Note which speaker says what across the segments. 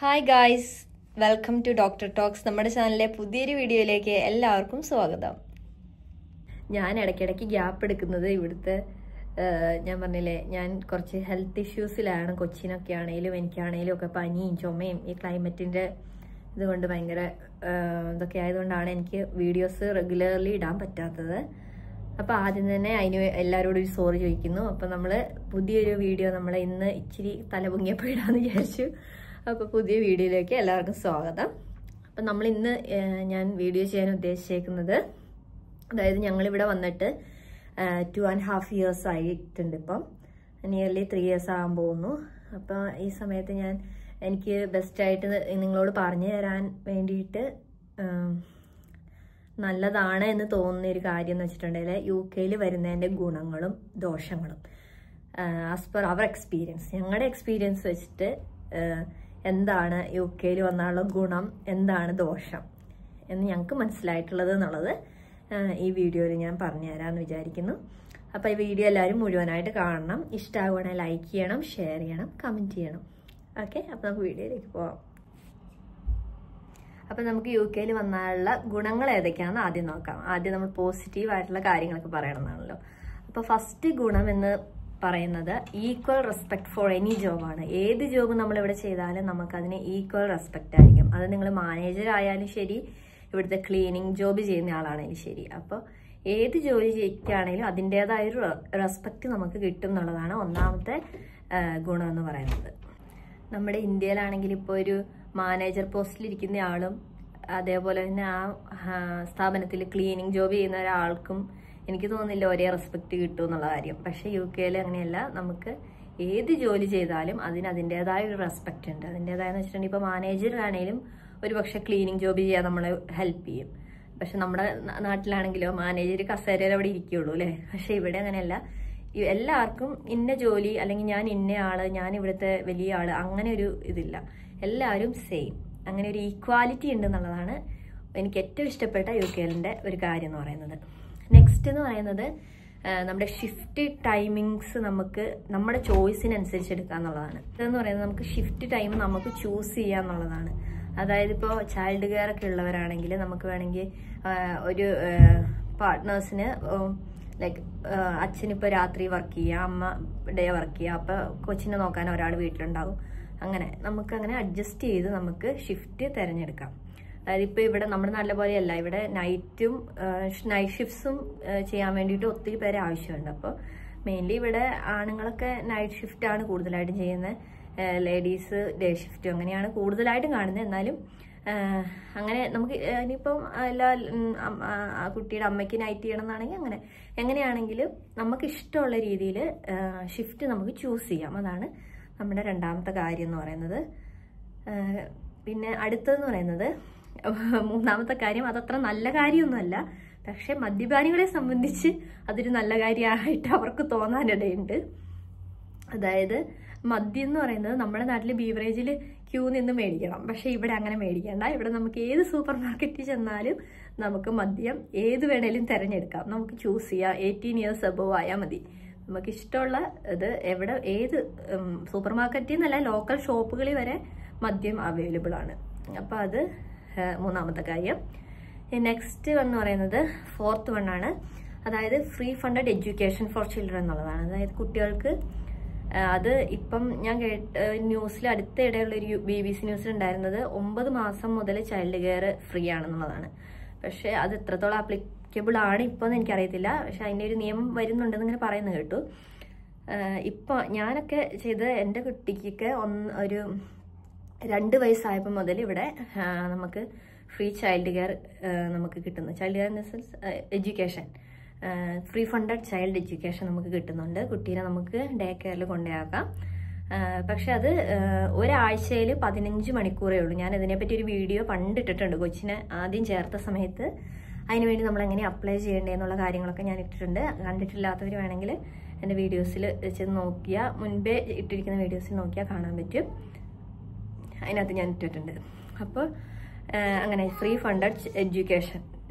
Speaker 1: Hi guys, welcome to doctor talks. നമ്മുടെ ചാനലിലെ പുതിയൊരു വീഡിയോയിലേക്ക് എല്ലാവർക്കും സ്വാഗതം. ഞാൻ ഇടയ്ക്കിടയ്ക്ക് ഗ്യാപ്പ് എടുക്കുന്നത് ഇവിടുത്തെ ഞാൻ പറഞ്ഞില്ലേ, ഞാൻ കുറച്ച് ഹെൽത്ത് ഇഷ്യൂസിലാണ്. കൊച്ചിനൊക്കെ ആണെങ്കിലും എനിക്കാണെങ്കിലും ഒക്കെ പനിയും ചുമയും ഈ ക്ലൈമറ്റിൻ്റെ ഇതുകൊണ്ട് ഭയങ്കര ഇതൊക്കെ ആയതുകൊണ്ടാണ് എനിക്ക് വീഡിയോസ് റെഗുലർലി ഇടാൻ പറ്റാത്തത്. അപ്പോൾ ആദ്യം തന്നെ അതിന് എല്ലാവരോടും ഒരു സോറി ചോദിക്കുന്നു. അപ്പോൾ നമ്മൾ പുതിയൊരു വീഡിയോ നമ്മൾ ഇന്ന് ഇച്ചിരി തലപൊങ്ങിയപ്പോൾ ഇടാമെന്ന് വിചാരിച്ചു. അപ്പോൾ പുതിയ വീഡിയോയിലേക്ക് എല്ലാവർക്കും സ്വാഗതം. അപ്പം നമ്മൾ ഇന്ന് ഞാൻ വീഡിയോ ചെയ്യാൻ ഉദ്ദേശിച്ചേക്കുന്നത്, അതായത് ഞങ്ങളിവിടെ വന്നിട്ട് 2.5 years ആയിട്ടുണ്ട്. ഇപ്പം നിയർലി 3 years ആകാൻ പോകുന്നു. അപ്പോൾ ഈ സമയത്ത് എനിക്ക് ബെസ്റ്റായിട്ട് നിങ്ങളോട് പറഞ്ഞു തരാൻ വേണ്ടിയിട്ട് നല്ലതാണ് എന്ന് തോന്നുന്ന ഒരു കാര്യം എന്ന് വെച്ചിട്ടുണ്ടെങ്കിൽ UK വരുന്നതിൻ്റെ ഗുണങ്ങളും ദോഷങ്ങളും ആസ് പെർ അവർ എക്സ്പീരിയൻസ്, ഞങ്ങളുടെ എക്സ്പീരിയൻസ് വെച്ചിട്ട് എന്താണ് UK വന്നാലുള്ള ഗുണം, എന്താണ് ദോഷം എന്ന് ഞങ്ങൾക്ക് മനസ്സിലായിട്ടുള്ളത് എന്നുള്ളത് ഈ വീഡിയോയിൽ ഞാൻ പറഞ്ഞു തരാമെന്ന് വിചാരിക്കുന്നു. അപ്പോൾ ഈ വീഡിയോ എല്ലാവരും മുഴുവനായിട്ട് കാണണം. ഇഷ്ടമാവുകയാണെങ്കിൽ ലൈക്ക് ചെയ്യണം, ഷെയർ ചെയ്യണം, കമൻറ്റ് ചെയ്യണം. ഓക്കെ, അപ്പോൾ നമുക്ക് വീഡിയോയിലേക്ക് പോവാം. അപ്പോൾ നമുക്ക് UK വന്നാലുള്ള ഗുണങ്ങൾ ഏതൊക്കെയാണെന്ന് ആദ്യം നോക്കാം. ആദ്യം നമ്മൾ പോസിറ്റീവായിട്ടുള്ള കാര്യങ്ങളൊക്കെ പറയണമെന്നാണല്ലോ. അപ്പോൾ ഫസ്റ്റ് ഗുണം എന്ന് പറയുന്നത് ഈക്വൽ റെസ്പെക്ട് ഫോർ എനി ജോബാണ്. ഏത് ജോബ് നമ്മളിവിടെ ചെയ്താലും നമുക്കതിന് ഈക്വൽ റെസ്പെക്റ്റ് ആയിരിക്കും. അത് നിങ്ങൾ മാനേജർ ആയാലും ശരി, ഇവിടുത്തെ ക്ലീനിങ് ജോബ് ചെയ്യുന്ന ആളാണെങ്കിലും ശരി. അപ്പോൾ ഏത് ജോലി ചെയ്യിക്കുകയാണെങ്കിലും അതിൻ്റേതായൊരു റെസ്പെക്റ്റ് നമുക്ക് കിട്ടും എന്നുള്ളതാണ് ഒന്നാമത്തെ ഗുണം എന്ന് പറയുന്നത്. നമ്മുടെ ഇന്ത്യയിലാണെങ്കിൽ ഇപ്പോൾ ഒരു മാനേജർ പോസ്റ്റിലിരിക്കുന്ന ആളും അതേപോലെ തന്നെ ആ സ്ഥാപനത്തിൽ ക്ലീനിങ് ജോബ് ചെയ്യുന്ന ഒരാൾക്കും എനിക്ക് തോന്നുന്നില്ല ഒരേ റെസ്പെക്റ്റ് കിട്ടും എന്നുള്ള കാര്യം. പക്ഷേ UK അങ്ങനെയല്ല. നമുക്ക് ഏത് ജോലി ചെയ്താലും അതിന് അതിൻ്റെതായ ഒരു റെസ്പെക്റ്റ് ഉണ്ട്. അതിൻ്റെതായെന്ന് വെച്ചിട്ടുണ്ടെങ്കിൽ ഇപ്പോൾ മാനേജറാണേലും ഒരു പക്ഷേ ക്ലീനിങ് ജോബ് ചെയ്യാൻ നമ്മളെ ഹെൽപ്പ് ചെയ്യും. പക്ഷെ നമ്മുടെ നാട്ടിലാണെങ്കിലോ മാനേജർ കസേരയിൽ അവിടെ ഇരിക്കുകയുള്ളൂ അല്ലേ. പക്ഷെ ഇവിടെ അങ്ങനെയല്ല. എല്ലാവർക്കും ഇന്ന ജോലി അല്ലെങ്കിൽ ഞാൻ ഇന്ന ആള്, ഞാൻ ഇവിടുത്തെ വലിയ ആള്, അങ്ങനെ ഒരു ഇതില്ല. എല്ലാവരും സെയിം. അങ്ങനെ ഒരു ഈക്വാലിറ്റി ഉണ്ട് എന്നുള്ളതാണ് എനിക്ക് ഏറ്റവും ഇഷ്ടപ്പെട്ട UK ഒരു കാര്യം എന്ന് പറയുന്നത്. നെക്സ്റ്റ് എന്ന് പറയുന്നത് നമ്മുടെ ഷിഫ്റ്റ് ടൈമിങ്സ് നമുക്ക് നമ്മുടെ ചോയ്സിനനുസരിച്ച് എടുക്കുക എന്നുള്ളതാണ്. ഇതെന്ന് പറയുന്നത് നമുക്ക് ഷിഫ്റ്റ് ടൈം നമുക്ക് ചൂസ് ചെയ്യുക എന്നുള്ളതാണ്. അതായത് ഇപ്പോൾ ചൈൽഡ് കെയർ ഒക്കെ ഉള്ളവരാണെങ്കിൽ നമുക്ക് വേണമെങ്കിൽ ഒരു പാർട്ട്നേഴ്സിന് ലൈക്ക് അച്ഛനിപ്പോൾ രാത്രി വർക്ക് ചെയ്യുക, അമ്മ ഡേ വർക്ക് ചെയ്യുക, അപ്പോൾ കൊച്ചിനെ നോക്കാൻ ഒരാൾ വീട്ടിലുണ്ടാവും. അങ്ങനെ നമുക്കങ്ങനെ അഡ്ജസ്റ്റ് ചെയ്ത് നമുക്ക് ഷിഫ്റ്റ് തിരഞ്ഞെടുക്കാം. അതായത് ഇപ്പോൾ ഇവിടെ നമ്മുടെ നല്ല പോലെയല്ല, ഇവിടെ നൈറ്റ് ഷിഫ്റ്റ്സും ചെയ്യാൻ വേണ്ടിയിട്ട് ഒത്തിരി പേരെ ആവശ്യമുണ്ട്. അപ്പോൾ മെയിൻലി ഇവിടെ ആണുങ്ങളൊക്കെ നൈറ്റ് ഷിഫ്റ്റാണ് കൂടുതലായിട്ടും ചെയ്യുന്നത്. ലേഡീസ് ഡേ ഷിഫ്റ്റ് അങ്ങനെയാണ് കൂടുതലായിട്ടും കാണുന്നത്. എന്നാലും അങ്ങനെ നമുക്ക് ഇനിയിപ്പം എല്ലാ കുട്ടിയുടെ അമ്മയ്ക്ക് നൈറ്റ് ചെയ്യണം എന്നാണെങ്കിൽ അങ്ങനെ എങ്ങനെയാണെങ്കിലും നമുക്ക് ഇഷ്ടമുള്ള രീതിയിൽ ഷിഫ്റ്റ് നമുക്ക് ചൂസ് ചെയ്യാം. അതാണ് നമ്മുടെ രണ്ടാമത്തെ കാര്യം എന്ന് പറയുന്നത്. പിന്നെ അടുത്തതെന്ന് പറയുന്നത് മൂന്നാമത്തെ കാര്യം, അതത്ര നല്ല കാര്യമൊന്നുമല്ല, പക്ഷെ മദ്യപാനികളെ സംബന്ധിച്ച് അതൊരു നല്ല കാര്യമായിട്ട് അവർക്ക് തോന്നാനിടയുണ്ട്. അതായത് മദ്യം എന്ന് പറയുന്നത് നമ്മുടെ നാട്ടിൽ ബീവറേജിൽ ക്യൂ നിന്ന് മേടിക്കണം. പക്ഷെ ഇവിടെ അങ്ങനെ മേടിക്കേണ്ട. ഇവിടെ നമുക്ക് ഏത് സൂപ്പർ മാർക്കറ്റിൽ ചെന്നാലും നമുക്ക് മദ്യം ഏത് വേണേലും തിരഞ്ഞെടുക്കാം. നമുക്ക് ചൂസ് ചെയ്യാം. 18 years above ആയാൽ മതി. നമുക്ക് ഇഷ്ടമുള്ള ഇത് എവിടെ ഏത് സൂപ്പർ മാർക്കറ്റിൽ നിന്നല്ല, ലോക്കൽ ഷോപ്പുകളിൽ വരെ മദ്യം അവൈലബിൾ ആണ്. അപ്പോൾ അത് മൂന്നാമത്തെ കാര്യം. നെക്സ്റ്റ് എന്ന് പറയുന്നത് ഫോർത്ത് വണ്ണാണ്. അതായത് free funded education for children എന്നുള്ളതാണ്. അതായത് കുട്ടികൾക്ക് അത് ഇപ്പം ഞാൻ ന്യൂസിൽ അടുത്തിടെയുള്ളൊരു BBC ന്യൂസിലുണ്ടായിരുന്നത് 9 മാസം മുതൽ ചൈൽഡ് കെയർ ഫ്രീ ആണെന്നുള്ളതാണ്. പക്ഷേ അത് എത്രത്തോളം ആപ്ലിക്കബിൾ ആണ് ഇപ്പോൾ എന്ന് എനിക്കറിയത്തില്ല. പക്ഷെ അതിൻ്റെ ഒരു നിയമം വരുന്നുണ്ടെന്ന് ഇങ്ങനെ പറയുന്നത് കേട്ടു. ഇപ്പോൾ ഞാനൊക്കെ ചെയ്ത് എൻ്റെ കുട്ടിക്കൊക്കെ ഒരു 2 വയസ്സായപ്പോൾ മുതൽ ഇവിടെ നമുക്ക് ഫ്രീ ചൈൽഡ് കെയർ നമുക്ക് കിട്ടുന്നു. Child care in the sense education, free funded child education നമുക്ക് കിട്ടുന്നുണ്ട്. കുട്ടീനെ നമുക്ക് ഡേ കെയറിൽ കൊണ്ടുപോകാം. പക്ഷെ അത് ഒരാഴ്ചയിൽ 15 മണിക്കൂറേ ഉള്ളൂ. ഞാൻ ഇതിനെപ്പറ്റി ഒരു വീഡിയോ പണ്ടിട്ടിട്ടുണ്ട്. കൊച്ചിനെ ആദ്യം ചേർത്ത സമയത്ത് അതിനുവേണ്ടി നമ്മൾ എങ്ങനെ അപ്ലൈ ചെയ്യേണ്ടതെന്നുള്ള കാര്യങ്ങളൊക്കെ ഞാൻ ഇട്ടിട്ടുണ്ട്. കണ്ടിട്ടില്ലാത്തവർ വേണമെങ്കിൽ എൻ്റെ വീഡിയോസിൽ ചെന്ന് നോക്കിയാൽ, മുൻപേ ഇട്ടിരിക്കുന്ന വീഡിയോസിൽ നോക്കിയാൽ കാണാൻ പറ്റും. അതിനകത്ത് ഞാൻ ഇട്ടിട്ടുണ്ട്. അപ്പോൾ അങ്ങനെ ഫ്രീ ഫണ്ടഡ് എഡ്യൂക്കേഷൻ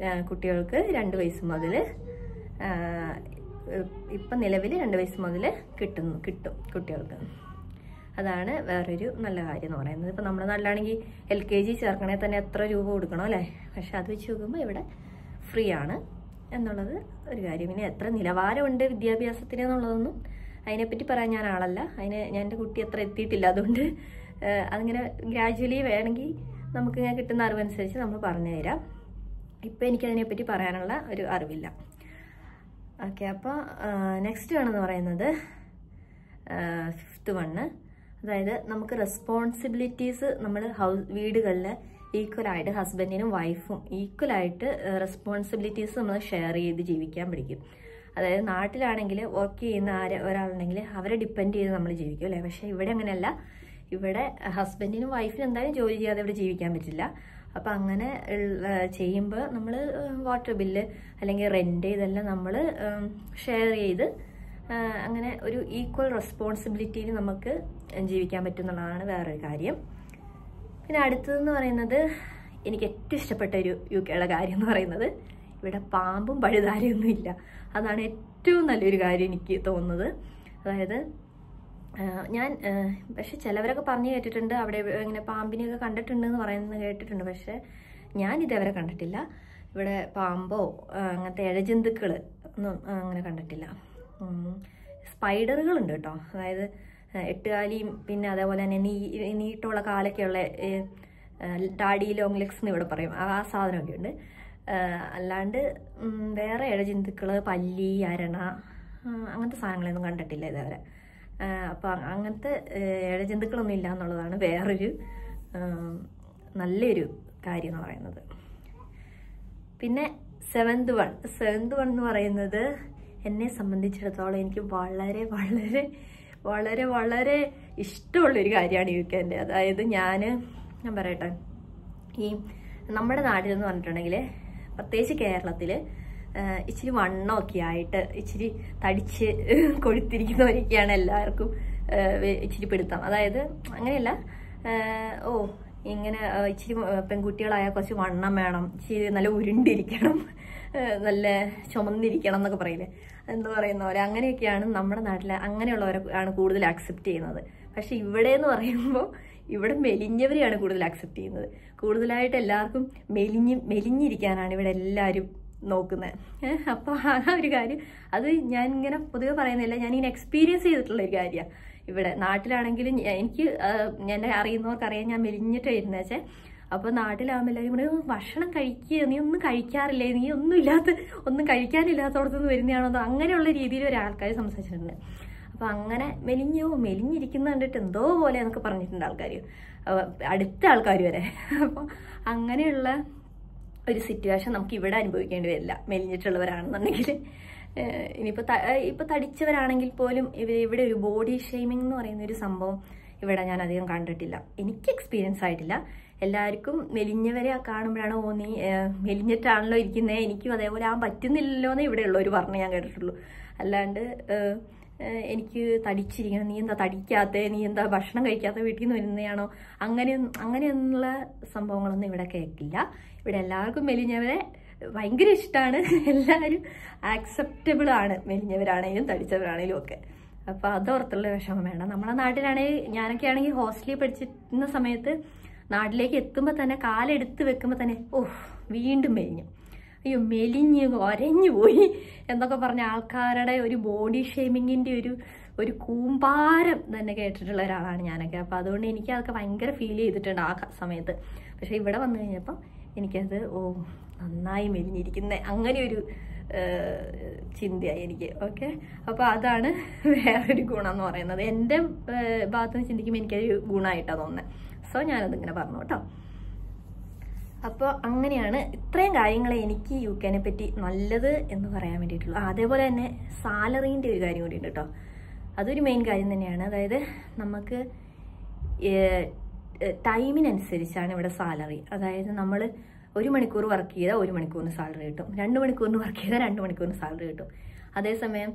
Speaker 1: കുട്ടികൾക്ക് 2 വയസ്സ് മുതൽ ഇപ്പം നിലവിൽ 2 വയസ്സ് മുതൽ കിട്ടും കുട്ടികൾക്ക്. അതാണ് വേറൊരു നല്ല കാര്യം എന്ന് പറയുന്നത്. ഇപ്പം നമ്മുടെ നാട്ടിലാണെങ്കിൽ LKG ചേർക്കണേ തന്നെ എത്ര രൂപ കൊടുക്കണം അല്ലേ? പക്ഷെ അത് വെച്ച് നോക്കുമ്പോൾ ഇവിടെ ഫ്രീ ആണ് എന്നുള്ളത് ഒരു കാര്യം. പിന്നെ എത്ര നിലവാരമുണ്ട് വിദ്യാഭ്യാസത്തിന് എന്നുള്ളതൊന്നും അതിനെപ്പറ്റി പറയാൻ ഞാൻ ആളല്ല. ഞാൻ എൻ്റെ കുട്ടി അത്ര എത്തിയിട്ടില്ല. അതുകൊണ്ട് അതിങ്ങനെ ഗ്രാജുവലി വേണമെങ്കിൽ നമുക്ക് ഇങ്ങനെ കിട്ടുന്ന അറിവനുസരിച്ച് നമ്മൾ പറഞ്ഞു തരാം. ഇപ്പം എനിക്കതിനെപ്പറ്റി പറയാനുള്ള ഒരു അറിവില്ല. ഓക്കെ, അപ്പോൾ നെക്സ്റ്റ് ആണെന്ന് പറയുന്നത് 5th വൺ. അതായത് നമുക്ക് റെസ്പോൺസിബിലിറ്റീസ് നമ്മൾ വീടുകളിൽ ഈക്വലായിട്ട് ഹസ്ബൻഡിനും വൈഫും ഈക്വലായിട്ട് റെസ്പോൺസിബിലിറ്റീസ് നമ്മൾ ഷെയർ ചെയ്ത് ജീവിക്കാൻ പഠിക്കും. അതായത് നാട്ടിലാണെങ്കിൽ വർക്ക് ചെയ്യുന്ന ഒരാളുണ്ടെങ്കിൽ അവരെ ഡിപ്പെൻഡ് ചെയ്ത് നമ്മൾ ജീവിക്കും അല്ലേ? പക്ഷേ ഇവിടെ അങ്ങനെയല്ല. ഇവിടെ ഹസ്ബൻഡിനും വൈഫിനും എന്തായാലും ജോലി ചെയ്യാതെ ഇവിടെ ജീവിക്കാൻ പറ്റില്ല. അപ്പം അങ്ങനെ ചെയ്യുമ്പോൾ നമ്മൾ വാട്ടർ ബില്ല് അല്ലെങ്കിൽ റെൻറ്റ് ഇതെല്ലാം നമ്മൾ ഷെയർ ചെയ്ത് അങ്ങനെ ഒരു ഈക്വൽ റെസ്പോൺസിബിലിറ്റിയിൽ നമുക്ക് ജീവിക്കാൻ പറ്റും എന്നുള്ളതാണ് വേറൊരു കാര്യം. പിന്നെ അടുത്തതെന്ന് പറയുന്നത് എനിക്ക് ഏറ്റവും ഇഷ്ടപ്പെട്ട ഒരു UK കാര്യം എന്ന് പറയുന്നത് ഇവിടെ പാമ്പും പഴുതാരയൊന്നും ഇല്ല. അതാണ് ഏറ്റവും നല്ലൊരു കാര്യം എനിക്ക് തോന്നുന്നത്. അതായത് ഞാൻ പക്ഷെ ചിലവരൊക്കെ പറഞ്ഞു കേട്ടിട്ടുണ്ട് അവിടെ ഇങ്ങനെ പാമ്പിനെയൊക്കെ കണ്ടിട്ടുണ്ടെന്ന് പറയുന്നത് കേട്ടിട്ടുണ്ട്. പക്ഷെ ഞാൻ ഇതേവരെ കണ്ടിട്ടില്ല. ഇവിടെ പാമ്പോ അങ്ങനത്തെ ഇഴജന്തുക്കൾ ഒന്നും അങ്ങനെ കണ്ടിട്ടില്ല. സ്പൈഡറുകളുണ്ട് കേട്ടോ. അതായത് 8 കാലിയും പിന്നെ അതേപോലെ തന്നെ നീട്ടുള്ള കാലൊക്കെയുള്ള ഡാഡി ലോങ് ലെഗ്സ് എന്ന് ഇവിടെ പറയും. ആ സാധനമൊക്കെ ഉണ്ട്. അല്ലാണ്ട് വേറെ ഇഴജന്തുക്കൾ, പല്ലി, അരണ അങ്ങനത്തെ സാധനങ്ങളൊന്നും കണ്ടിട്ടില്ല ഇതേവരെ. അപ്പം അങ്ങനത്തെ ഇഴജന്തുക്കളൊന്നും ഇല്ല എന്നുള്ളതാണ് വേറൊരു നല്ലൊരു കാര്യം എന്ന് പറയുന്നത്. പിന്നെ 7th വൺ എന്ന് പറയുന്നത് എന്നെ സംബന്ധിച്ചിടത്തോളം എനിക്ക് വളരെ വളരെ വളരെ വളരെ ഇഷ്ടമുള്ളൊരു കാര്യമാണ് UK. അതായത് ഞാൻ പറയട്ടെ, ഈ നമ്മുടെ നാട്ടിലെന്ന് പറഞ്ഞിട്ടുണ്ടെങ്കിൽ പ്രത്യേകിച്ച് കേരളത്തിൽ ഇച്ചിരി വണ്ണമൊക്കെ ആയിട്ട് ഇച്ചിരി തടിച്ച് കൊഴുത്തിരിക്കുന്നവരൊക്കെയാണ് എല്ലാവർക്കും ഇച്ചിരി പിടുത്തം. അതായത് അങ്ങനെയല്ല, ഇങ്ങനെ ഇച്ചിരി പെൺകുട്ടികളായാൽ കുറച്ച് വണ്ണം വേണം, ഇച്ചിരി നല്ല ഉരുണ്ടിരിക്കണം, നല്ല ചുമന്നിരിക്കണം എന്നൊക്കെ പറയില്ലേ, എന്താ പറയുന്ന പോലെ അങ്ങനെയൊക്കെയാണ് നമ്മുടെ നാട്ടിൽ. അങ്ങനെയുള്ളവരെ ആണ് കൂടുതൽ ആക്സെപ്റ്റ് ചെയ്യുന്നത്. പക്ഷെ ഇവിടെ എന്ന് പറയുമ്പോൾ ഇവിടെ മെലിഞ്ഞവരെയാണ് കൂടുതൽ ആക്സെപ്റ്റ് ചെയ്യുന്നത്. കൂടുതലായിട്ട് എല്ലാവർക്കും മെലിഞ്ഞിരിക്കാനാണ് ഇവിടെ എല്ലാവരും നോക്കുന്നത്. അപ്പോൾ ആ ഒരു കാര്യം അത് ഞാൻ ഇങ്ങനെ പൊതുവെ പറയുന്നില്ല, ഞാനിങ്ങനെ എക്സ്പീരിയൻസ് ചെയ്തിട്ടുള്ള ഒരു കാര്യമാണ്. ഇവിടെ നാട്ടിലാണെങ്കിലും എനിക്ക് എന്നെ അറിയുന്നവർക്കറിയാം ഞാൻ മെലിഞ്ഞിട്ട് വരുന്നത് വെച്ചാൽ. അപ്പോൾ നാട്ടിലാകുമ്പോൾ എല്ലാവരും ഇവിടെ ഭക്ഷണം കഴിക്കുക, നീ ഒന്നും കഴിക്കാറില്ലേ, നീ ഒന്നും കഴിക്കാനില്ലാത്തടത്തുനിന്ന് വരുന്നതാണോ, അങ്ങനെയുള്ള രീതിയിൽ ഒരാൾക്കാർ സംസാരിച്ചിട്ടുണ്ട്. അപ്പോൾ അങ്ങനെ മെലിഞ്ഞിരിക്കുന്ന കണ്ടിട്ട് എന്തോ പോലെ എന്നൊക്കെ പറഞ്ഞിട്ടുണ്ട് ആൾക്കാർ, അടുത്ത ആൾക്കാർ വരെ. അപ്പോൾ അങ്ങനെയുള്ള ഒരു സിറ്റുവേഷൻ നമുക്ക് ഇവിടെ അനുഭവിക്കേണ്ടി വരില്ല മെലിഞ്ഞിട്ടുള്ളവരാണെന്നുണ്ടെങ്കിൽ. ഇപ്പോൾ തടിച്ചവരാണെങ്കിൽ പോലും ഇവിടെ ഒരു ബോഡി ഷെയ്മിങ് എന്ന് പറയുന്ന ഒരു സംഭവം ഇവിടെ ഞാൻ അധികം കണ്ടിട്ടില്ല. എനിക്ക് എക്സ്പീരിയൻസ് ആയിട്ടില്ല. എല്ലാവർക്കും മെലിഞ്ഞവരെ കാണുമ്പോഴാണ് നീ മെലിഞ്ഞിട്ടാണല്ലോ ഇരിക്കുന്നത്, എനിക്കും അതേപോലെ ആവാൻ പറ്റുന്നില്ലല്ലോ എന്ന് ഇവിടെയുള്ളവർ പറഞ്ഞ് ഞാൻ കേട്ടിട്ടുള്ളൂ. അല്ലാണ്ട് എനിക്ക് തടിച്ചിരിക്കണം, നീ എന്താ തടിക്കാത്ത, നീ എന്താ ഭക്ഷണം കഴിക്കാത്ത, വീട്ടിൽ നിന്ന് വരുന്നതാണോ, അങ്ങനെയുള്ള സംഭവങ്ങളൊന്നും ഇവിടെ കേൾക്കില്ല. ഇവിടെ എല്ലാവർക്കും മെലിഞ്ഞവരെ ഭയങ്കര ഇഷ്ടമാണ്. എല്ലാവരും ആക്സെപ്റ്റബിൾ ആണ്, മെലിഞ്ഞവരാണെങ്കിലും തടിച്ചവരാണെങ്കിലും ഒക്കെ. അപ്പോൾ അതോർത്തുള്ള വിഷമം വേണ്ട. നമ്മുടെ നാട്ടിലാണെങ്കിൽ ഞാനൊക്കെ ആണെങ്കിൽ ഹോസ്റ്റലിൽ പഠിച്ചിരുന്ന സമയത്ത് നാട്ടിലേക്ക് എത്തുമ്പോൾ തന്നെ കാലെടുത്ത് വെക്കുമ്പോൾ തന്നെ വീണ്ടും മെലിഞ്ഞു, അയ്യോ മെലിഞ്ഞ് ഒരഞ്ഞു പോയി എന്നൊക്കെ പറഞ്ഞ ആൾക്കാരുടെ ഒരു ബോഡി ഷേമിങ്ങിൻ്റെ ഒരു കൂമ്പാരം തന്നെ കേട്ടിട്ടുള്ള ഒരാളാണ് ഞാനൊക്കെ. അപ്പോൾ അതുകൊണ്ട് എനിക്ക് അതൊക്കെ ഭയങ്കര ഫീൽ ചെയ്തിട്ടുണ്ട് ആ സമയത്ത്. പക്ഷേ ഇവിടെ വന്നു കഴിഞ്ഞപ്പം എനിക്കത് നന്നായി മെലിഞ്ഞിരിക്കുന്നത് അങ്ങനെ ഒരു ചിന്തയായി എനിക്ക്. ഓക്കെ, അപ്പോൾ അതാണ് വേറൊരു ഗുണം എന്ന് പറയുന്നത്. എൻ്റെ ഭാഗത്ത് നിന്ന് ചിന്തിക്കുമ്പോൾ എനിക്കൊരു ഗുണമായിട്ടാണ് തോന്നുന്നത്. സോ ഞാനതിങ്ങനെ പറഞ്ഞു കേട്ടോ. അപ്പോൾ അങ്ങനെയാണ് ഇത്രയും കാര്യങ്ങളെ എനിക്ക് UK പറ്റി നല്ലത് എന്ന് പറയാൻ വേണ്ടിയിട്ടുള്ളൂ. അതേപോലെ തന്നെ സാലറീൻ്റെ ഒരു കാര്യം കൂടി ഉണ്ട് കേട്ടോ. അതൊരു മെയിൻ കാര്യം തന്നെയാണ്. അതായത് നമുക്ക് ടൈമിനനുസരിച്ചാണ് ഇവിടെ സാലറി. അതായത് നമ്മൾ 1 മണിക്കൂർ വർക്ക് ചെയ്താൽ 1 മണിക്കൂറിന് സാലറി കിട്ടും, 2 മണിക്കൂറിന് വർക്ക് ചെയ്താൽ 2 മണിക്കൂറിന് സാലറി കിട്ടും. അതേസമയം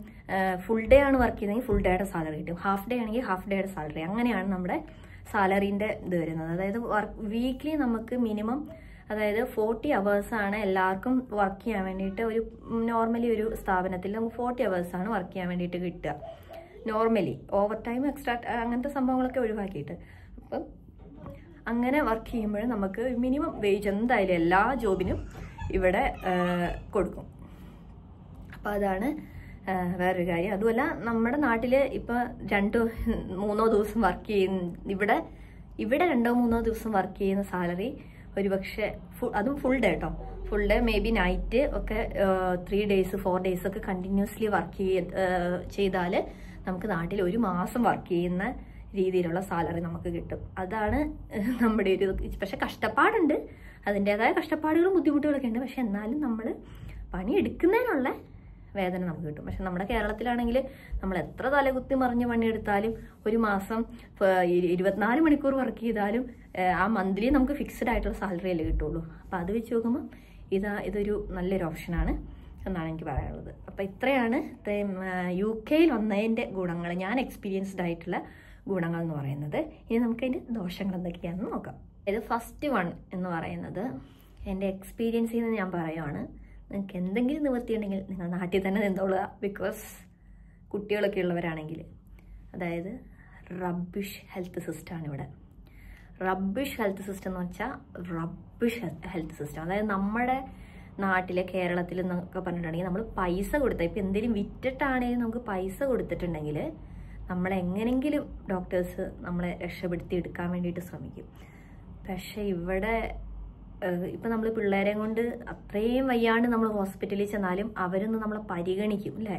Speaker 1: ഫുൾ ഡേ ആണ് വർക്ക് ചെയ്യുന്നതെങ്കിൽ ഫുൾ ഡേയുടെ സാലറി കിട്ടും, ഹാഫ് ഡേ ആണെങ്കിൽ ഹാഫ് ഡേയുടെ സാലറി. അങ്ങനെയാണ് നമ്മുടെ സാലറീൻ്റെ ഇത് വരുന്നത്. അതായത് വീക്ക്ലി നമുക്ക് മിനിമം അതായത് 40 hours എല്ലാവർക്കും വർക്ക് ചെയ്യാൻ വേണ്ടിയിട്ട് നോർമലി ഒരു സ്ഥാപനത്തിൽ നമുക്ക് 40 hours വർക്ക് ചെയ്യാൻ വേണ്ടിയിട്ട് കിട്ടുക. നോർമലി ഓവർ ടൈം എക്സ്ട്രാ അങ്ങനത്തെ സംഭവങ്ങളൊക്കെ ഒഴിവാക്കിയിട്ട്. അപ്പം അങ്ങനെ വർക്ക് ചെയ്യുമ്പോൾ നമുക്ക് മിനിമം വേജ് എന്തായാലും എല്ലാ ജോബിനും ഇവിടെ കൊടുക്കും. അപ്പോൾ അതാണ് വേറൊരു കാര്യം. അതുമല്ല നമ്മുടെ നാട്ടിൽ ഇപ്പോൾ 2-3 ദിവസം വർക്ക് ചെയ്യുന്ന ഇവിടെ 2-3 ദിവസം വർക്ക് ചെയ്യുന്ന സാലറി ഒരുപക്ഷെ അതും ഫുൾ ഡേ കേട്ടോ, full day may be night ഒക്കെ 3 days 4 days ഒക്കെ കണ്ടിന്യൂസ്ലി വർക്ക് ചെയ്താൽ നമുക്ക് നാട്ടിൽ 1 മാസം വർക്ക് ചെയ്യുന്ന രീതിയിലുള്ള സാലറി നമുക്ക് കിട്ടും. അതാണ് നമ്മുടെ ഒരു. പക്ഷെ കഷ്ടപ്പാടുണ്ട്, അതിൻ്റെതായ കഷ്ടപ്പാടുകളും ബുദ്ധിമുട്ടുകളൊക്കെ ഉണ്ട്. പക്ഷെ എന്നാലും നമ്മൾ പണിയെടുക്കുന്നതിനുള്ള വേതനം നമുക്ക് കിട്ടും. പക്ഷെ നമ്മുടെ കേരളത്തിലാണെങ്കിൽ നമ്മൾ എത്ര തലകുത്തി മറിഞ്ഞ് പണിയെടുത്താലും 1 മാസം 24 മണിക്കൂർ വർക്ക് ചെയ്താലും ആ മന്ത്ലി നമുക്ക് ഫിക്സ്ഡ് ആയിട്ടുള്ള സാലറി അല്ലേ കിട്ടുള്ളൂ. അപ്പം അത് വെച്ച് നോക്കുമ്പോൾ ഇതൊരു നല്ലൊരു ഓപ്ഷനാണ് എന്നാണ് എനിക്ക് പറയാനുള്ളത്. അപ്പം ഇത്രയാണ് UK വന്നതിൻ്റെ ഗുണങ്ങൾ, ഞാൻ എക്സ്പീരിയൻസ്ഡ് ആയിട്ടുള്ള ഗുണങ്ങൾ എന്ന് പറയുന്നത്. ഇനി നമുക്കതിൻ്റെ ദോഷങ്ങൾ എന്തൊക്കെയാണെന്ന് നോക്കാം. ഇത് ഫസ്റ്റ് വൺ എന്ന് പറയുന്നത് എൻ്റെ എക്സ്പീരിയൻസിൽ നിന്ന് ഞാൻ പറയുവാണ്. നിങ്ങൾക്ക് എന്തെങ്കിലും നിവൃത്തിയുണ്ടെങ്കിൽ നിങ്ങൾ നാട്ടിൽ തന്നെ നിന്നോളുക. ബിക്കോസ് കുട്ടികളൊക്കെ ഉള്ളവരാണെങ്കിൽ, അതായത് റബ്ബിഷ് ഹെൽത്ത് സിസ്റ്റമാണ് ഇവിടെ. റബ്ബിഷ് ഹെൽത്ത് സിസ്റ്റം എന്ന് വെച്ചാൽ റബ്ബിഷ് ഹെൽത്ത് സിസ്റ്റം. അതായത് നമ്മുടെ നാട്ടിലെ കേരളത്തിൽ എന്നൊക്കെ പറഞ്ഞിട്ടുണ്ടെങ്കിൽ നമ്മൾ പൈസ കൊടുത്താൽ, ഇപ്പം എന്തെങ്കിലും വിറ്റിട്ടാണെങ്കിലും നമുക്ക് പൈസ കൊടുത്തിട്ടുണ്ടെങ്കിൽ നമ്മളെങ്ങനെങ്കിലും ഡോക്ടേഴ്സ് നമ്മളെ രക്ഷപ്പെടുത്തി എടുക്കാൻ വേണ്ടിയിട്ട് ശ്രമിക്കും. പക്ഷേ ഇവിടെ ഇപ്പം നമ്മൾ പിള്ളേരെ കൊണ്ട് അത്രയും വയ്യാണ്ട് നമ്മൾ ഹോസ്പിറ്റലിൽ ചെന്നാലും അവരൊന്ന് നമ്മളെ പരിഗണിക്കും അല്ലേ.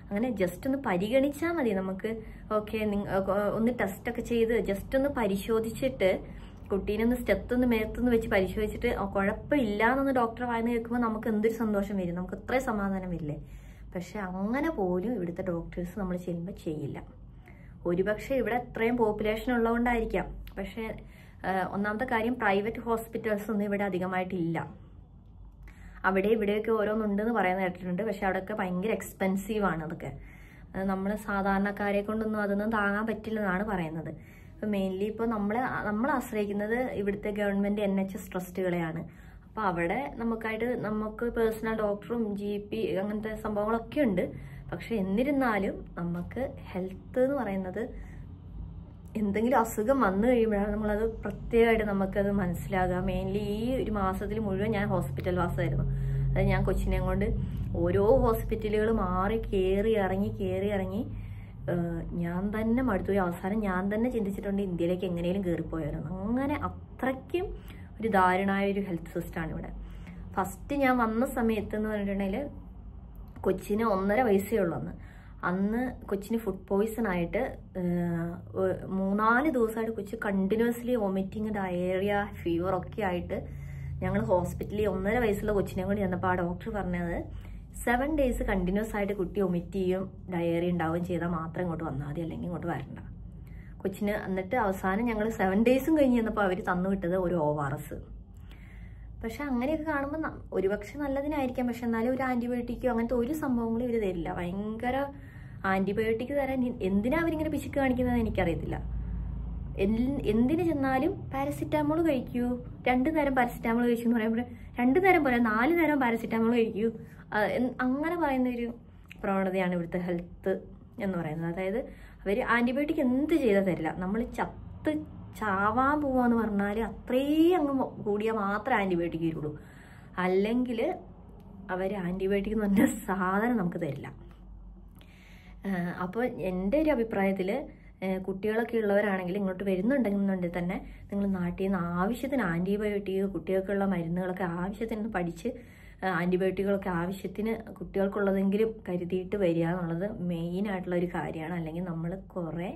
Speaker 1: അങ്ങനെ ജസ്റ്റ് ഒന്ന് പരിഗണിച്ചാൽ മതി. നമുക്ക് ഓക്കെ ഒന്ന് ടെസ്റ്റൊക്കെ ചെയ്ത് ജസ്റ്റ് ഒന്ന് പരിശോധിച്ചിട്ട് കുട്ടീനെ ഒന്ന് സ്റ്റെത്തൊന്ന് മേത്തൊന്ന് വെച്ച് പരിശോധിച്ചിട്ട് കുഴപ്പമില്ല എന്നൊന്ന് ഡോക്ടറെ വായന കേൾക്കുമ്പോൾ നമുക്ക് എന്തൊരു സന്തോഷം വരും, നമുക്ക് ഇത്രയും സമാധാനം വരില്ലേ. പക്ഷെ അങ്ങനെ പോലും ഇവിടുത്തെ ഡോക്ടേഴ്സ് നമ്മൾ ചെല്ലുമ്പോൾ ചെയ്യില്ല. ഒരുപക്ഷെ ഇവിടെ ഇത്രയും പോപ്പുലേഷൻ ഉള്ളതുകൊണ്ടായിരിക്കാം. പക്ഷേ ഒന്നാമത്തെ കാര്യം, പ്രൈവറ്റ് ഹോസ്പിറ്റൽസ് ഒന്നും ഇവിടെ അധികമായിട്ടില്ല. അവിടെ ഇവിടെയൊക്കെ ഓരോന്നുണ്ടെന്ന് പറയുന്നത് കേട്ടിട്ടുണ്ട്. പക്ഷെ അവിടെയൊക്കെ ഭയങ്കര എക്സ്പെൻസീവാണ്. അതൊക്കെ നമ്മൾ സാധാരണക്കാരെ കൊണ്ടൊന്നും അതൊന്നും താങ്ങാൻ പറ്റില്ലെന്നാണ് പറയുന്നത്. ഇപ്പം മെയിൻലി ഇപ്പോൾ നമ്മൾ ആശ്രയിക്കുന്നത് ഇവിടുത്തെ ഗവൺമെൻറ് NHS ട്രസ്റ്റുകളെയാണ്. അപ്പോൾ അവിടെ നമുക്ക് പേഴ്സണൽ ഡോക്ടറും GP അങ്ങനത്തെ സംഭവങ്ങളൊക്കെ ഉണ്ട്. പക്ഷെ എന്നിരുന്നാലും നമുക്ക് ഹെൽത്ത് എന്ന് പറയുന്നത് എന്തെങ്കിലും അസുഖം വന്നു കഴിയുമ്പോഴാണ് നമ്മളത് പ്രത്യേകമായിട്ട് നമുക്കത് മനസ്സിലാകുക. മെയിൻലി ഈ ഒരു മാസത്തിൽ മുഴുവൻ ഞാൻ ഹോസ്പിറ്റൽ വാസമായിരുന്നു. അതായത് ഞാൻ കൊച്ചിനെ കൊണ്ട് ഓരോ ഹോസ്പിറ്റലുകൾ മാറി കയറി ഇറങ്ങി ഞാൻ തന്നെ മടുത്തു. അവസാനം ഞാൻ തന്നെ ചിന്തിച്ചിട്ടുണ്ട് ഇന്ത്യയിലേക്ക് എങ്ങനെയും കയറിപ്പോയായിരുന്നു. അങ്ങനെ അത്രയ്ക്കും ഒരു ദാരുണമായ ഒരു ഹെൽത്ത് സിസ്റ്റമാണ് ഇവിടെ. ഫസ്റ്റ് ഞാൻ വന്ന സമയത്ത് എന്ന് പറഞ്ഞിട്ടുണ്ടെങ്കിൽ കൊച്ചിന് 1.5 വയസ്സേ ഉള്ളൂ. അന്ന് കൊച്ചിന് ഫുഡ് പോയിസൺ ആയിട്ട് 3-4 ദിവസമായിട്ട് കൊച്ച് കണ്ടിന്യൂസ്ലി വോമിറ്റിങ്, ഡയേറിയ, ഫീവർ ഒക്കെ ആയിട്ട് ഞങ്ങൾ ഹോസ്പിറ്റലിൽ 1.5 വയസ്സുള്ള കൊച്ചിനെ കൊണ്ട് ചെന്നപ്പോൾ ആ ഡോക്ടർ പറഞ്ഞത് 7 days കണ്ടിന്യൂസ് ആയിട്ട് കുട്ടി വൊമിറ്റ് ചെയ്യും, ഡയേറിയ ഉണ്ടാവുകയും ചെയ്താൽ മാത്രം ഇങ്ങോട്ട് വന്നാൽ മതി, അല്ലെങ്കിൽ ഇങ്ങോട്ട് വരണ്ട കൊച്ചിന്. എന്നിട്ട് അവസാനം ഞങ്ങൾ 7 days കഴിഞ്ഞ് ചെന്നപ്പോൾ അവർ തന്നു വിട്ടത് ഒരു ORS. പക്ഷെ അങ്ങനെയൊക്കെ കാണുമ്പോൾ ഒരുപക്ഷെ നല്ലതിനായിരിക്കാം. പക്ഷെ എന്നാലും ഒരു ആന്റിബയോട്ടിക്കോ അങ്ങനത്തെ ഒരു സംഭവങ്ങളും ഇവർ തരില്ല. ഭയങ്കര ആന്റിബയോട്ടിക് തരാൻ എന്തിനാ അവരിങ്ങനെ പിശുക്ക് കാണിക്കുന്നത് എനിക്കറിയത്തില്ല. എന്തിനു ചെന്നാലും പാരസിറ്റാമോൾ കഴിക്കൂ, 2 നേരം പാരസിറ്റാമോൾ കഴിച്ചു എന്ന് പറയുമ്പോൾ 2 നേരം പോലെ 4 നേരം പാരസിറ്റാമോൾ കഴിക്കൂ, അങ്ങനെ പറയുന്നൊരു പ്രവണതയാണ് ഇവിടുത്തെ ഹെൽത്ത് എന്ന് പറയുന്നത്. അതായത് അവർ ആന്റിബയോട്ടിക് എന്ത് ചെയ്താൽ തരില്ല. നമ്മൾ ചാവാൻ പോവാന്ന് പറഞ്ഞാൽ അത്രയും അങ്ങ് കൂടിയാൽ മാത്രമേ ആന്റിബയോട്ടിക് തരുള്ളൂ. അല്ലെങ്കിൽ അവർ ആന്റിബയോട്ടിക് എന്ന് പറഞ്ഞ സാധനം നമുക്ക് തരില്ല. അപ്പോൾ എൻ്റെ ഒരു അഭിപ്രായത്തിൽ കുട്ടികളൊക്കെ ഉള്ളവരാണെങ്കിൽ ഇങ്ങോട്ട് വരുന്നുണ്ടെന്നുണ്ടെങ്കിൽ തന്നെ നിങ്ങൾ നാട്ടിൽ നിന്ന് ആവശ്യത്തിന് ആന്റിബയോട്ടിക്, കുട്ടികൾക്കുള്ള മരുന്നുകളൊക്കെ ആവശ്യത്തിന് പഠിച്ച് ആന്റിബയോട്ടിക്കുകളൊക്കെ ആവശ്യത്തിന് കുട്ടികൾക്കുള്ളതെങ്കിലും കരുതിയിട്ട് വരിക എന്നുള്ളത് മെയിനായിട്ടുള്ള ഒരു കാര്യമാണ്. അല്ലെങ്കിൽ നമ്മൾ കുറേ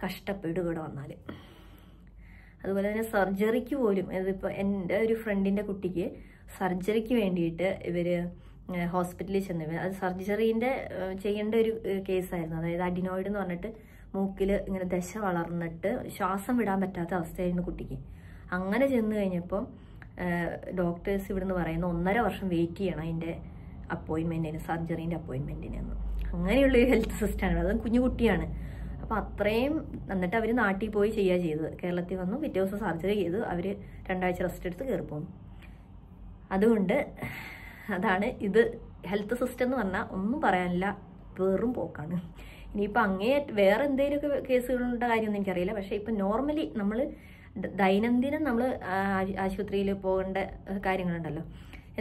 Speaker 1: കഷ്ടപ്പെടും ഇവിടെ വന്നാൽ. അതുപോലെ തന്നെ സർജറിക്ക് പോലും, ഇതിപ്പോൾ എൻ്റെ ഒരു ഫ്രണ്ടിൻ്റെ കുട്ടിക്ക് സർജറിക്ക് വേണ്ടിയിട്ട് ഇവർ ഹോസ്പിറ്റലിൽ ചെന്ന്, അത് സർജറീൻ്റെ ചെയ്യേണ്ട ഒരു കേസായിരുന്നു. അതായത് അഡിനോയിഡ് എന്ന് പറഞ്ഞിട്ട് മൂക്കിൽ ഇങ്ങനെ ദശ വളർന്നിട്ട് ശ്വാസം വിടാൻ പറ്റാത്ത അവസ്ഥയായിരുന്നു കുട്ടിക്ക്. അങ്ങനെ ചെന്ന് കഴിഞ്ഞപ്പം ഡോക്ടേഴ്സ് ഇവിടുന്ന് പറയുന്നു 1.5 വർഷം വെയിറ്റ് ചെയ്യണം അതിൻ്റെ അപ്പോയിൻമെൻറ്റിന്, സർജറീൻ്റെ അപ്പോയിൻമെൻറ്റിന്. അങ്ങനെയുള്ളൊരു ഹെൽത്ത് സിസ്റ്റമാണ്. അത് കുഞ്ഞു കുട്ടിയാണ്. അപ്പോൾ അത്രയും എന്നിട്ട് അവർ നാട്ടിൽ പോയി ചെയ്യുക ചെയ്തത്. കേരളത്തിൽ വന്നു, പിറ്റേ ദിവസം സർജറി ചെയ്തു, അവർ 2 ആഴ്ച റെസ്റ്റ് എടുത്ത് കയറി പോകും. അതുകൊണ്ട് അതാണ് ഇത്. ഹെൽത്ത് സിസ്റ്റം എന്ന് പറഞ്ഞാൽ ഒന്നും പറയാനില്ല, വെറും പോക്കാണ്. ഇനിയിപ്പോൾ അങ്ങേ വേറെ എന്തെങ്കിലുമൊക്കെ കേസുകളുടെ കാര്യമൊന്നും എനിക്കറിയില്ല. പക്ഷേ ഇപ്പം നോർമലി നമ്മൾ ദൈനംദിനം നമ്മൾ ആശുപത്രിയിൽ പോകേണ്ട കാര്യങ്ങളുണ്ടല്ലോ,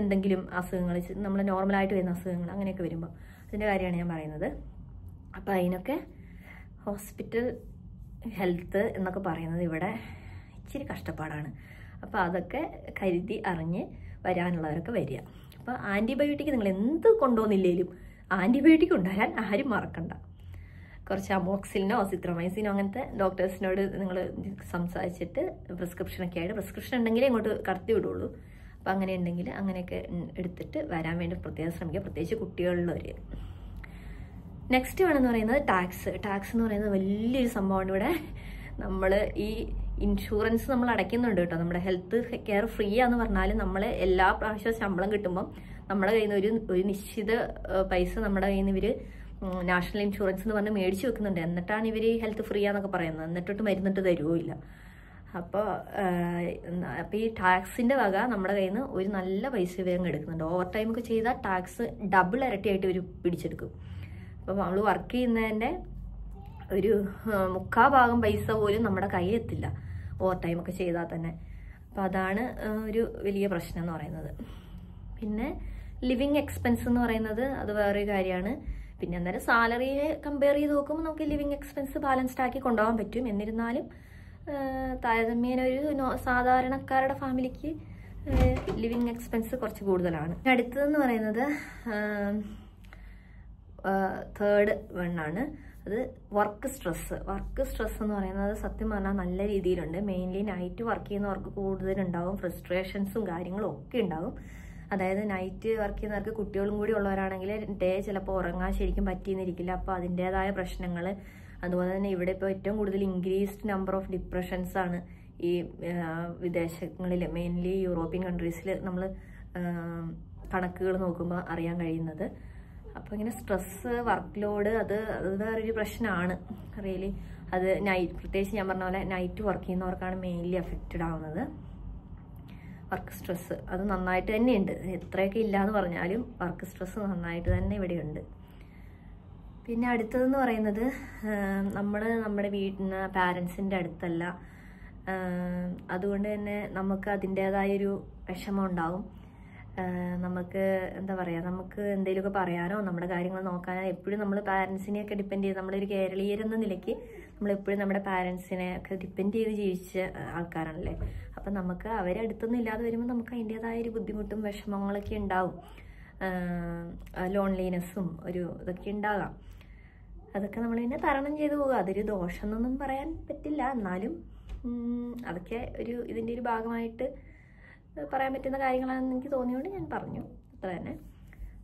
Speaker 1: എന്തെങ്കിലും അസുഖങ്ങൾ, നമ്മൾ നോർമലായിട്ട് വരുന്ന അസുഖങ്ങൾ അങ്ങനെയൊക്കെ വരുമ്പോൾ അതിൻ്റെ കാര്യമാണ് ഞാൻ പറയുന്നത്. അപ്പോൾ അതിനൊക്കെ ഹോസ്പിറ്റൽ ഹെൽത്ത് എന്നൊക്കെ പറയുന്നത് ഇവിടെ ഇച്ചിരി കഷ്ടപ്പാടാണ്. അപ്പോൾ അതൊക്കെ കരുതി അറിഞ്ഞ് വരാനുള്ളവരൊക്കെ വരിക. അപ്പോൾ ആൻറ്റിബയോട്ടിക് നിങ്ങൾ എന്ത് കൊണ്ടുപോകുന്നില്ലേലും ആൻറ്റിബയോട്ടിക് ഉണ്ടായാൽ ആരും മറക്കണ്ട. കുറച്ച് അമോക്സിലിനോ സിത്രമൈസിനോ അങ്ങനത്തെ ഡോക്ടേഴ്സിനോട് നിങ്ങൾ സംസാരിച്ചിട്ട് പ്രിസ്ക്രിപ്ഷനൊക്കെ ആയിട്ട്, പ്രിസ്ക്രിപ്ഷൻ ഉണ്ടെങ്കിലേ ഇങ്ങോട്ട് കടത്തി വിടുള്ളൂ. അപ്പോൾ അങ്ങനെ ഉണ്ടെങ്കിൽ അങ്ങനെയൊക്കെ എടുത്തിട്ട് വരാൻ വേണ്ടി പ്രത്യേകം ശ്രമിക്കുക, പ്രത്യേകിച്ച് കുട്ടികളിലൊരു. നെക്സ്റ്റ് വേണമെന്ന് പറയുന്നത് ടാക്സ്. ടാക്സ് എന്ന് പറയുന്നത് വലിയൊരു സംഭവമാണ് ഇവിടെ. നമ്മൾ ഈ ഇൻഷുറൻസ് നമ്മൾ അടയ്ക്കുന്നുണ്ട് കേട്ടോ. നമ്മുടെ ഹെൽത്ത് കെയർ ഫ്രീ ആണെന്ന് പറഞ്ഞാൽ നമ്മൾ എല്ലാ പ്രാവശ്യവും ശമ്പളം കിട്ടുമ്പം നമ്മുടെ കയ്യിൽ നിന്ന് ഒരു നിശ്ചിത പൈസ നമ്മുടെ കയ്യിൽ നിന്ന് ഇവർ നാഷണൽ ഇൻഷുറൻസ് എന്ന് പറഞ്ഞ് മേടിച്ച് വെക്കുന്നുണ്ട്. എന്നിട്ടാണ് ഇവർ ഹെൽത്ത് ഫ്രീ ആണെന്നൊക്കെ പറയുന്നത്. എന്നിട്ടൊട്ട് മരുന്നിട്ട് തരുമോ ഇല്ല. അപ്പോൾ ഈ ടാക്സിൻ്റെ വക നമ്മുടെ കയ്യിൽ നിന്ന് ഒരു നല്ല പൈസ ഇവരങ്ങ് എടുക്കുന്നുണ്ട്. ഓവർ ടൈമൊക്കെ ചെയ്താൽ ടാക്സ് ഡബിൾ ഇരട്ടിയായിട്ട് ഇവർ പിടിച്ചെടുക്കും. അപ്പോൾ നമ്മൾ വർക്ക് ചെയ്യുന്നതിൻ്റെ ഒരു 3/4 ഭാഗം പൈസ പോലും നമ്മുടെ കയ്യിലെത്തില്ല ഓവർ ടൈമൊക്കെ ചെയ്താൽ തന്നെ. അപ്പോൾ അതാണ് ഒരു വലിയ പ്രശ്നം എന്ന് പറയുന്നത്. പിന്നെ ലിവിങ് എക്സ്പെൻസ് എന്ന് പറയുന്നത് അത് വേറൊരു കാര്യമാണ്. പിന്നെ അന്നേരം സാലറിയെ കമ്പയർ ചെയ്ത് നോക്കുമ്പോൾ നമുക്ക് ലിവിങ് എക്സ്പെൻസ് ബാലൻസ്ഡ് ആക്കി കൊണ്ടുപോകാൻ പറ്റും. എന്നിരുന്നാലും താരതമ്യേന ഒരു സാധാരണക്കാരുടെ ഫാമിലിക്ക് ലിവിങ് എക്സ്പെൻസ് കുറച്ച് കൂടുതലാണ്. അടുത്തതെന്ന് പറയുന്നത് തേർഡ് വണ്ണാണ്. അത് വർക്ക് സ്ട്രെസ്. വർക്ക് സ്ട്രെസ് എന്ന് പറയുന്നത് സത്യം പറഞ്ഞാൽ നല്ല രീതിയിലുണ്ട്. മെയിൻലി നൈറ്റ് വർക്ക് ചെയ്യുന്നവർക്ക് കൂടുതലുണ്ടാവും, ഫ്രസ്ട്രേഷൻസും കാര്യങ്ങളും ഒക്കെ ഉണ്ടാവും. അതായത് നൈറ്റ് വർക്ക് ചെയ്യുന്നവർക്ക് കുട്ടികളും കൂടി ഉള്ളവരാണെങ്കിൽ ഡേ ചിലപ്പോൾ ഉറങ്ങാൻ ശരിക്കും പറ്റിയെന്നിരിക്കില്ല. അപ്പോൾ അതിൻ്റേതായ പ്രശ്നങ്ങൾ. അതുപോലെ തന്നെ ഇവിടെ ഇപ്പോൾ ഏറ്റവും കൂടുതൽ ഇൻക്രീസ്ഡ് നമ്പർ ഓഫ് ഡിപ്രഷൻസ് ആണ് ഈ വിദേശങ്ങളിൽ, മെയിൻലി യൂറോപ്യൻ കൺട്രീസിൽ നമ്മൾ കണക്കുകൾ നോക്കുമ്പോൾ അറിയാൻ കഴിയുന്നത്. അപ്പോൾ ഇങ്ങനെ സ്ട്രെസ്സ്, വർക്ക് ലോഡ് അത് വേറൊരു പ്രശ്നമാണ് റിയലി. അത് പ്രത്യേകിച്ച് ഞാൻ പറഞ്ഞ പോലെ നൈറ്റ് വർക്ക് ചെയ്യുന്നവർക്കാണ് മെയിൻലി അഫക്റ്റഡ് ആവുന്നത്. വർക്ക് സ്ട്രെസ്സ് അത് നന്നായിട്ട് തന്നെയുണ്ട്. എത്രയൊക്കെ ഇല്ലയെന്ന് പറഞ്ഞാലും വർക്ക് സ്ട്രെസ്സ് നന്നായിട്ട് തന്നെ ഇവിടെയുണ്ട്. പിന്നെ അടുത്തതെന്ന് പറയുന്നത് നമ്മുടെ വീട്ടിൽ പാരൻസിൻ്റെ അടുത്തല്ല. അതുകൊണ്ട് തന്നെ നമുക്ക് അതിൻ്റേതായൊരു വിഷമം ഉണ്ടാവും. നമുക്ക് എന്താ പറയുക, നമുക്ക് എന്തെങ്കിലുമൊക്കെ പറയാനോ നമ്മുടെ കാര്യങ്ങൾ നോക്കാനോ എപ്പോഴും നമ്മൾ പാരൻസിനെയൊക്കെ ഡിപ്പെൻഡ് ചെയ്ത്, നമ്മളൊരു കേരളീയരെന്ന നിലയ്ക്ക് നമ്മളെപ്പോഴും നമ്മുടെ പാരൻസിനെ ഒക്കെ ഡിപ്പെൻഡ് ചെയ്ത് ജീവിച്ച ആൾക്കാരാണല്ലേ. അപ്പം നമുക്ക് അവരെ അടുത്തൊന്നും ഇല്ലാതെ വരുമ്പോൾ നമുക്ക് അതിൻ്റേതായൊരു ബുദ്ധിമുട്ടും വിഷമങ്ങളൊക്കെ ഉണ്ടാവും. ലോൺലിനെസ്സും ഒരു ഇതൊക്കെ ഉണ്ടാകാം. അതൊക്കെ നമ്മൾ പിന്നെ തരണം ചെയ്ത് പോകുക. അതൊരു ദോഷം എന്നൊന്നും പറയാൻ പറ്റില്ല. എന്നാലും അതൊക്കെ ഇതിൻ്റെ ഒരു ഭാഗമായിട്ട് പറയാൻ പറ്റുന്ന കാര്യങ്ങളാണെന്ന് എനിക്ക് തോന്നിയോണ്ട് ഞാൻ പറഞ്ഞു. അത്ര തന്നെ.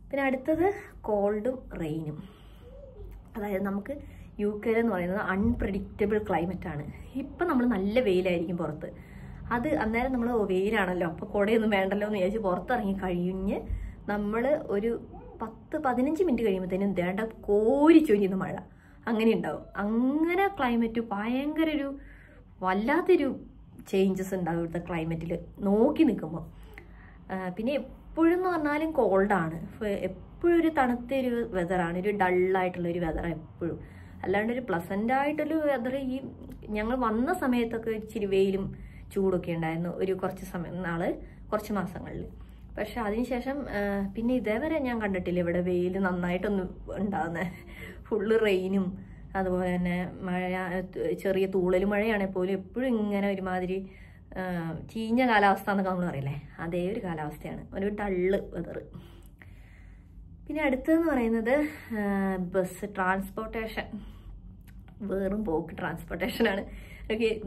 Speaker 1: പിന്നെ അടുത്തത് കോൾഡും റെയിനും. അതായത് നമുക്ക് UK എന്ന് പറയുന്നത് അൺപ്രഡിക്റ്റബിൾ ക്ലൈമറ്റാണ്. ഇപ്പം നമ്മൾ നല്ല വെയിലായിരിക്കും പുറത്ത്. അത് അന്നേരം നമ്മൾ വെയിലാണല്ലോ, അപ്പോൾ കുടയൊന്നും വേണ്ടല്ലോ എന്ന് വിചാരിച്ച് പുറത്തിറങ്ങി കഴിഞ്ഞ് നമ്മൾ ഒരു 10-15 മിനിറ്റ് കഴിയുമ്പോഴത്തേനും വേണ്ട കോരിച്ചൊരിയുന്ന മഴ അങ്ങനെ ഉണ്ടാവും. അങ്ങനെ ക്ലൈമറ്റ് ഭയങ്കര ഒരു വല്ലാത്തൊരു ചേഞ്ചസ് ഉണ്ടാവും ഇവിടുത്തെ ക്ലൈമറ്റിൽ നോക്കി നിൽക്കുമ്പോൾ. പിന്നെ എപ്പോഴും എന്ന് പറഞ്ഞാലും കോൾഡാണ്. എപ്പോഴും ഒരു തണുത്തൊരു വെതറാണ്, ഒരു ഡള്ളായിട്ടുള്ളൊരു വെതറാണ് എപ്പോഴും. അല്ലാണ്ട് ഒരു പ്ലസൻ്റ് ആയിട്ടൊരു വെതർ ഈ ഞങ്ങൾ വന്ന സമയത്തൊക്കെ ഇച്ചിരി വെയിലും ചൂടൊക്കെ ഉണ്ടായിരുന്നു ഒരു കുറച്ച് മാസങ്ങളിൽ. പക്ഷെ അതിനുശേഷം പിന്നെ ഇതേവരെ ഞാൻ കണ്ടിട്ടില്ല ഇവിടെ വെയിൽ നന്നായിട്ടൊന്നും ഉണ്ടാകുന്നത്. ഫുള്ള് റെയിനും അതുപോലെ തന്നെ മഴ, ചെറിയ തൂളൽ മഴയാണെങ്കിൽ പോലും എപ്പോഴും ഇങ്ങനെ ഒരുമാതിരി ചീഞ്ഞ കാലാവസ്ഥ എന്നൊക്കെ നമ്മൾ പറയില്ലേ, അതേ ഒരു കാലാവസ്ഥയാണ്, ഒരു ഡള്ള് വെതർ. പിന്നെ അടുത്തതെന്ന് പറയുന്നത് ബസ് ട്രാൻസ്പോർട്ടേഷൻ. വെറും പോക്ക് ട്രാൻസ്പോർട്ടേഷനാണ്.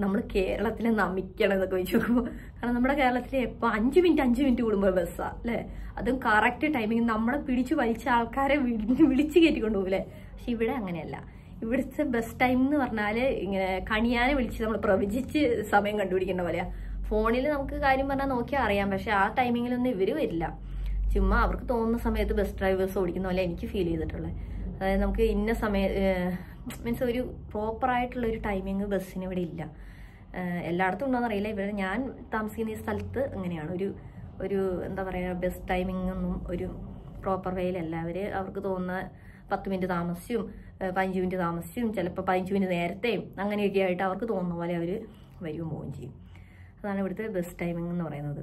Speaker 1: നമ്മൾ കേരളത്തിലെ നമിക്കണം എന്നൊക്കെ വെച്ച് നോക്കുമ്പോൾ, കാരണം നമ്മുടെ കേരളത്തിൽ എപ്പോൾ 5 മിനിറ്റ് കൂടുമ്പോൾ ബസ്സാണ് അല്ലേ, അതും കറക്റ്റ് ടൈമിങ് നമ്മളെ പിടിച്ച് വലിച്ച ആൾക്കാരെ വിളിച്ച് കയറ്റിക്കൊണ്ട് പോകില്ലേ. പക്ഷെ ഇവിടെ അങ്ങനെയല്ല. ഇവിടുത്തെ ബസ് ടൈം എന്ന് പറഞ്ഞാൽ ഇങ്ങനെ കണിയാനെ വിളിച്ച് നമ്മൾ പ്രവചിച്ച് സമയം കണ്ടുപിടിക്കേണ്ട പോലെയാണ്. ഫോണിൽ നമുക്ക് കാര്യം പറഞ്ഞാൽ നോക്കിയാൽ അറിയാം, പക്ഷെ ആ ടൈമിങ്ങിലൊന്നും ഇവർ വരില്ല. ചുമ്മാ അവർക്ക് തോന്നുന്ന സമയത്ത് ബസ് ഡ്രൈവേഴ്സ് ഓടിക്കുന്ന പോലെ എനിക്ക് ഫീൽ ചെയ്തിട്ടുള്ളത്. അതായത് നമുക്ക് ഇന്ന മീൻസ് ഒരു പ്രോപ്പറായിട്ടുള്ളൊരു ടൈമിങ് ബസ്സിന് ഇവിടെ ഇല്ല. എല്ലായിടത്തും ഉണ്ടോയെന്ന് അറിയില്ല. ഇവിടെ ഞാൻ താമസിക്കുന്ന ഈ സ്ഥലത്ത് ഇങ്ങനെയാണ്. ഒരു എന്താ പറയുക, ബസ് ടൈമിംഗ് ഒന്നും ഒരു പ്രോപ്പർ വേയിലല്ല. അവർക്ക് തോന്നുന്ന 10 മിനിറ്റ് താമസിച്ചും 15 മിനിറ്റ് താമസിച്ചും ചിലപ്പോൾ 15 മിനിറ്റ് നേരത്തെയും അങ്ങനെയൊക്കെ ആയിട്ട് അവർക്ക് തോന്നുന്ന പോലെ അവർ വരികയും പോവുകയും ചെയ്യും. അതാണ് ഇവിടുത്തെ ബസ് ടൈമിംഗ് എന്ന് പറയുന്നത്.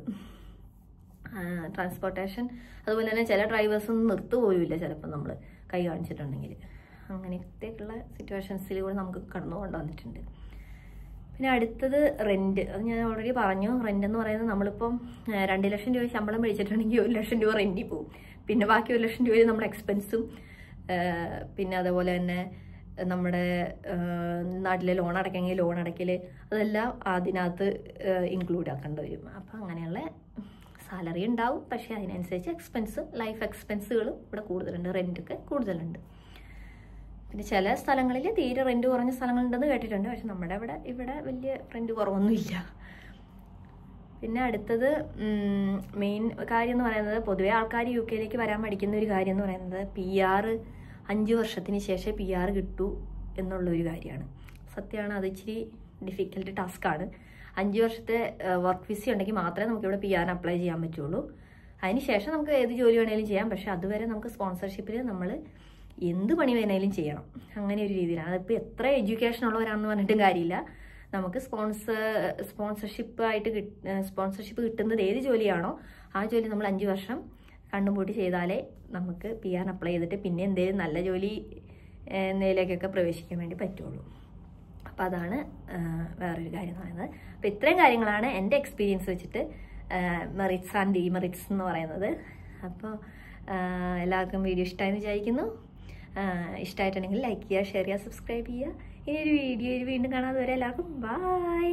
Speaker 1: ട്രാൻസ്പോർട്ടേഷൻ അതുപോലെ തന്നെ ചില ഡ്രൈവേഴ്സൊന്നും നിർത്തുപോലുമില്ല ചിലപ്പോൾ നമ്മൾ കൈ കാണിച്ചിട്ടുണ്ടെങ്കിൽ. അങ്ങനത്തെയൊക്കെയുള്ള സിറ്റുവേഷൻസിലൂടെ നമുക്ക് കടന്നു കൊണ്ടുവന്നിട്ടുണ്ട്. പിന്നെ അടുത്തത് റെൻറ്റ്. അത് ഞാൻ ഓൾറെഡി പറഞ്ഞു. റെൻ്റ് എന്ന് പറയുന്നത് നമ്മളിപ്പം 2 ലക്ഷം രൂപ ശമ്പളം മേടിച്ചിട്ടുണ്ടെങ്കിൽ 1 ലക്ഷം രൂപ റെൻറ്റിൽ പോകും. പിന്നെ ബാക്കി 1 ലക്ഷം രൂപയിൽ നമ്മുടെ എക്സ്പെൻസും പിന്നെ അതുപോലെ തന്നെ നമ്മുടെ നാട്ടിലെ ലോൺ അടയ്ക്കെങ്കിൽ ലോൺ അടയ്ക്കൽ അതെല്ലാം അതിനകത്ത് ഇൻക്ലൂഡ് ആക്കേണ്ടി വരും. അപ്പം അങ്ങനെയുള്ള സാലറി ഉണ്ടാവും. പക്ഷേ അതിനനുസരിച്ച് എക്സ്പെൻസും ലൈഫ് എക്സ്പെൻസുകളും ഇവിടെ കൂടുതലുണ്ട്. റെൻറ്റൊക്കെ കൂടുതലുണ്ട്. പിന്നെ ചില സ്ഥലങ്ങളിൽ തീരെ റെൻറ്റ് കുറഞ്ഞ സ്ഥലങ്ങളുണ്ടെന്ന് കേട്ടിട്ടുണ്ട്. പക്ഷെ നമ്മുടെ ഇവിടെ വലിയ റെൻറ്റ് കുറവൊന്നുമില്ല. പിന്നെ അടുത്തത് മെയിൻ കാര്യം എന്ന് പറയുന്നത്, പൊതുവെ ആൾക്കാർ UK യിലേക്ക് വരാൻ പഠിക്കുന്ന ഒരു കാര്യം എന്ന് പറയുന്നത് PR 5 വർഷത്തിന് ശേഷം PR കിട്ടൂ എന്നുള്ളൊരു കാര്യമാണ്. സത്യമാണ്, അത് ഇച്ചിരി ഡിഫിക്കൽട്ട് ടാസ്ക്കാണ്. 5 വർഷത്തെ വർക്ക് വിസ ഉണ്ടെങ്കിൽ മാത്രമേ നമുക്കിവിടെ PR അപ്ലൈ ചെയ്യാൻ പറ്റുള്ളൂ. അതിന് ശേഷം നമുക്ക് ഏത് ജോലി വേണമെങ്കിലും ചെയ്യാം. പക്ഷെ അതുവരെ നമുക്ക് സ്പോൺസർഷിപ്പിൽ നമ്മൾ എന്ത് പണി വേണമെങ്കിലും ചെയ്യണം. അങ്ങനെ ഒരു രീതിയിലാണ്. അതിപ്പോൾ എത്ര എഡ്യൂക്കേഷൻ ഉള്ളവരാണെന്ന് പറഞ്ഞിട്ടും കാര്യമില്ല. നമുക്ക് സ്പോൺസർഷിപ്പ് കിട്ടുന്നത് ഏത് ജോലിയാണോ ആ ജോലി നമ്മൾ 5 വർഷം കണ്ണും പൂട്ടി ചെയ്താലേ നമുക്ക് PR അപ്ലൈ ചെയ്തിട്ട് പിന്നെ എന്തെങ്കിലും നല്ല ജോലി എന്നതിലേക്കൊക്കെ പ്രവേശിക്കാൻ വേണ്ടി പറ്റുള്ളൂ. അപ്പോൾ അതാണ് വേറൊരു കാര്യം എന്ന് പറയുന്നത്. അപ്പോൾ ഇത്രയും കാര്യങ്ങളാണ് എൻ്റെ എക്സ്പീരിയൻസ് വെച്ചിട്ട് മെറിറ്റ്സ് ആൻഡ് ഡിമെറിറ്റ്സ് എന്ന് പറയുന്നത്. അപ്പോൾ എല്ലാവർക്കും വീഡിയോ ഇഷ്ടമായെന്ന് വിചാരിക്കുന്നു. ഇഷ്ടമായിട്ടുണ്ടെങ്കിൽ ലൈക്ക് ചെയ്യുക, ഷെയർ ചെയ്യുക, സബ്സ്ക്രൈബ് ചെയ്യുക. ഇനി ഒരു വീഡിയോയിൽ വീണ്ടും കാണാതെ വരെ എല്ലാവർക്കും ബൈ.